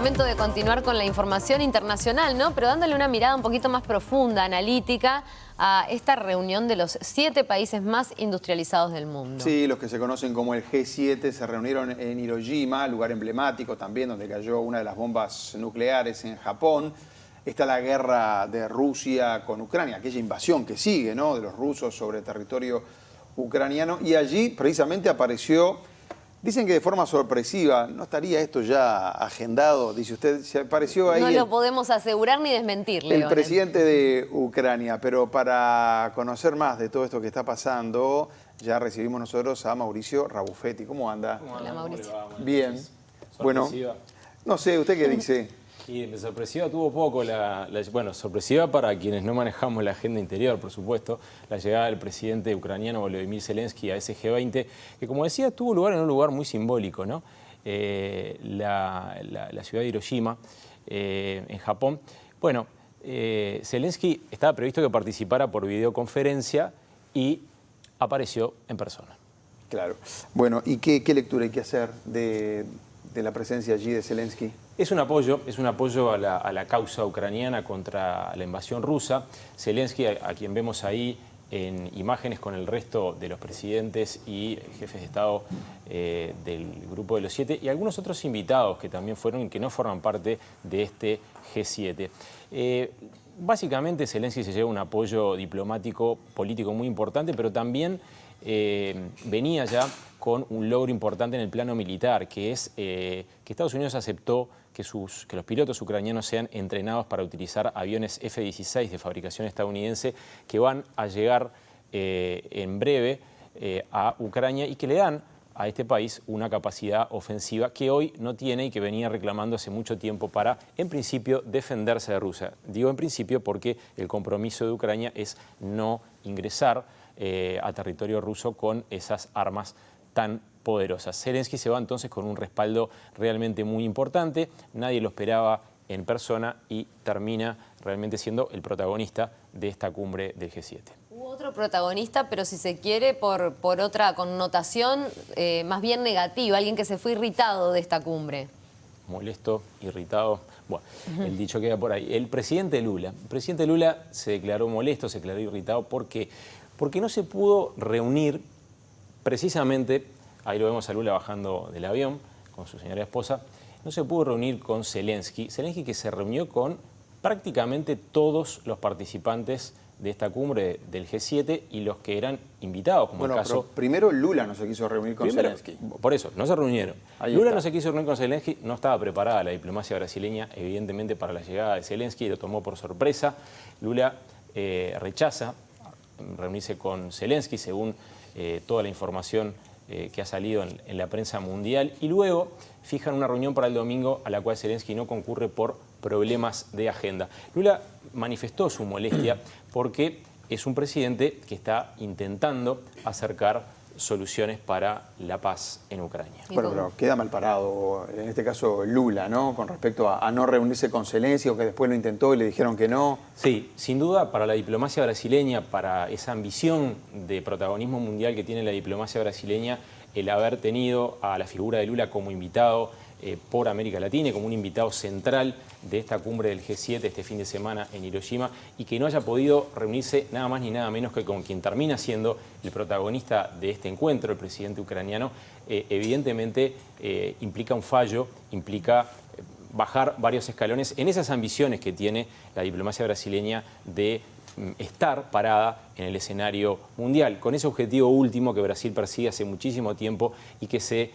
Momento de continuar con la información internacional, ¿no? Pero dándole una mirada un poquito más profunda, analítica, a esta reunión de los 7 países más industrializados del mundo. Sí, los que se conocen como el G7 se reunieron en Hiroshima, lugar emblemático también donde cayó una de las bombas nucleares en Japón. Está la guerra de Rusia con Ucrania, aquella invasión que sigue, ¿no?, de los rusos sobre territorio ucraniano. Y allí precisamente apareció, dicen que de forma sorpresiva, no estaría esto ya agendado, dice usted, se apareció ahí. No lo podemos asegurar ni desmentir, el presidente de Ucrania. Pero para conocer más de todo esto que está pasando, ya recibimos nosotros a Mauricio Rabufetti. ¿Cómo anda? Hola, Mauricio. Bien. Bueno, no sé, ¿usted qué dice? Y de sorpresiva tuvo poco, bueno, sorpresiva para quienes no manejamos la agenda interior, por supuesto, la llegada del presidente ucraniano Volodymyr Zelensky a ese G20, que como decía, tuvo lugar en un lugar muy simbólico, ¿no? La ciudad de Hiroshima, en Japón. Bueno, Zelensky estaba previsto que participara por videoconferencia y apareció en persona. Claro. Bueno, ¿y qué lectura hay que hacer de la presencia allí de Zelensky? Es un apoyo a la causa ucraniana contra la invasión rusa. Zelensky, a quien vemos ahí en imágenes con el resto de los presidentes y jefes de Estado del grupo de los 7 y algunos otros invitados que también fueron y que no forman parte de este G7. Básicamente Zelensky se lleva un apoyo diplomático, político muy importante, pero también venía ya con un logro importante en el plano militar, que es que Estados Unidos aceptó que los pilotos ucranianos sean entrenados para utilizar aviones F-16 de fabricación estadounidense que van a llegar en breve a Ucrania y que le dan a este país una capacidad ofensiva que hoy no tiene y que venía reclamando hace mucho tiempo para, en principio, defenderse de Rusia. Digo en principio porque el compromiso de Ucrania es no ingresar a territorio ruso con esas armas tan poderosas. Zelensky se va entonces con un respaldo realmente muy importante, nadie lo esperaba en persona y termina realmente siendo el protagonista de esta cumbre del G7. Hubo otro protagonista, pero si se quiere, por otra connotación más bien negativa, alguien que se fue irritado de esta cumbre. Molesto, irritado, bueno, el dicho queda por ahí. El presidente Lula se declaró molesto, se declaró irritado, ¿por qué? Porque no se pudo reunir precisamente, ahí lo vemos a Lula bajando del avión con su señora esposa, no se pudo reunir con Zelensky. Zelensky que se reunió con prácticamente todos los participantes de esta cumbre del G7 y los que eran invitados, como bueno, el caso... pero primero Lula no se quiso reunir con Zelensky. Por eso, no se reunieron. Ahí Lula está. no se quiso reunir con Zelensky, no estaba preparada la diplomacia brasileña, evidentemente, para la llegada de Zelensky, y lo tomó por sorpresa. Lula rechaza reunirse con Zelensky, según toda la información que ha salido en la prensa mundial, y luego fijan una reunión para el domingo a la cual Zelensky no concurre por problemas de agenda. Lula manifestó su molestia porque es un presidente que está intentando acercar soluciones para la paz en Ucrania. Bueno, pero queda mal parado, en este caso Lula, ¿no?, con respecto a no reunirse con Zelensky, o que después lo intentó y le dijeron que no. Sí, sin duda para la diplomacia brasileña, para esa ambición de protagonismo mundial que tiene la diplomacia brasileña, el haber tenido a la figura de Lula como invitado por América Latina y como un invitado central de esta cumbre del G7 este fin de semana en Hiroshima, y que no haya podido reunirse nada más ni nada menos que con quien termina siendo el protagonista de este encuentro, el presidente ucraniano, evidentemente implica un fallo, implica bajar varios escalones en esas ambiciones que tiene la diplomacia brasileña de estar parada en el escenario mundial, con ese objetivo último que Brasil persigue hace muchísimo tiempo y que se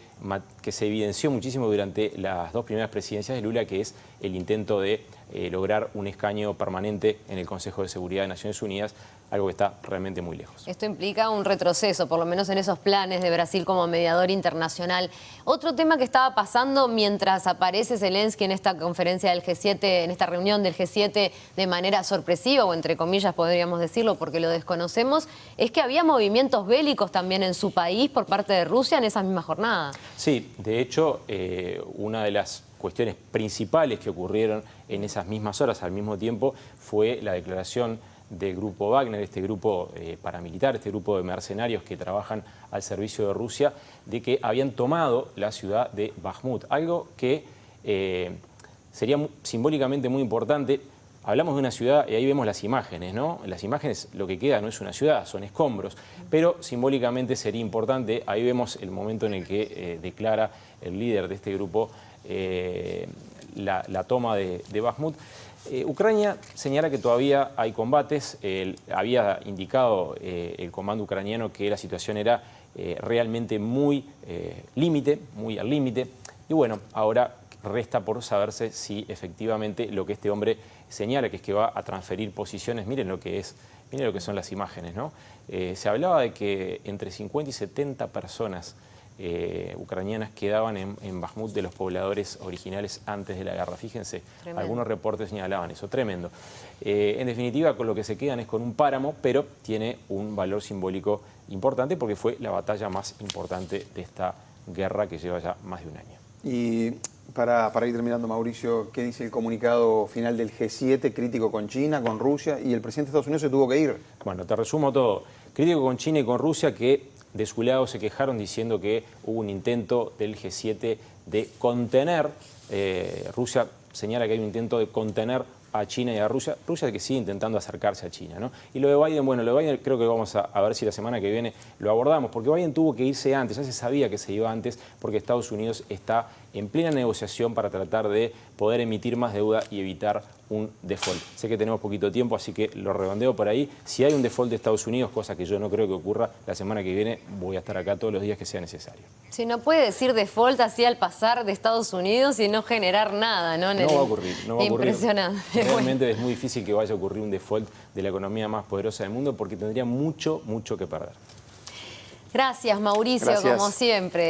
evidenció muchísimo durante las 2 primeras presidencias de Lula, que es el intento de lograr un escaño permanente en el Consejo de Seguridad de Naciones Unidas, algo que está realmente muy lejos. Esto implica un retroceso, por lo menos en esos planes de Brasil como mediador internacional. Otro tema que estaba pasando mientras aparece Zelensky en esta conferencia del G7, en esta reunión del G7 de manera sorpresiva, o entre comillas podríamos decirlo porque lo desconocemos, es que había movimientos bélicos también en su país por parte de Rusia en esa misma jornada. Sí, de hecho, una de las cuestiones principales que ocurrieron en esas mismas horas, al mismo tiempo, fue la declaración del grupo Wagner, este grupo paramilitar, este grupo de mercenarios que trabajan al servicio de Rusia, de que habían tomado la ciudad de Bakhmut, algo que sería simbólicamente muy importante. Hablamos de una ciudad y ahí vemos las imágenes, ¿no? En las imágenes lo que queda no es una ciudad, son escombros, pero simbólicamente sería importante. Ahí vemos el momento en el que declara el líder de este grupo la toma de Bakhmut. Ucrania señala que todavía hay combates. Había indicado el comando ucraniano que la situación era realmente muy muy al límite. Y bueno, ahora resta por saberse si efectivamente lo que este hombre señala, que es que va a transferir posiciones. Miren lo que son las imágenes, ¿no? Se hablaba de que entre 50 y 70 personas ucranianas quedaban en Bakhmut de los pobladores originales antes de la guerra. Fíjense, tremendo. Algunos reportes señalaban eso, tremendo. En definitiva, con lo que se quedan es con un páramo, pero tiene un valor simbólico importante porque fue la batalla más importante de esta guerra que lleva ya más de un año. Y para ir terminando, Mauricio, ¿qué dice el comunicado final del G7, crítico con China, con Rusia? Y el presidente de Estados Unidos se tuvo que ir. Bueno, te resumo todo. Crítico con China y con Rusia, que de su lado se quejaron diciendo que hubo un intento del G7 de contener. Rusia señala que hay un intento de contener a China y a Rusia. Rusia que sigue intentando acercarse a China, ¿no? Y lo de Biden, bueno, lo de Biden creo que vamos a ver si la semana que viene lo abordamos, porque Biden tuvo que irse antes, ya se sabía que se iba antes, porque Estados Unidos está en plena negociación para tratar de poder emitir más deuda y evitar un default. Sé que tenemos poquito tiempo, así que lo redondeo por ahí. Si hay un default de Estados Unidos, cosa que yo no creo que ocurra, la semana que viene voy a estar acá todos los días que sea necesario. Si no puede decir default así al pasar de Estados Unidos y no generar nada, ¿no? No va a ocurrir, no va a ocurrir. Impresionante. Realmente es muy difícil que vaya a ocurrir un default de la economía más poderosa del mundo porque tendría mucho que perder. Gracias, Mauricio, Gracias. como siempre.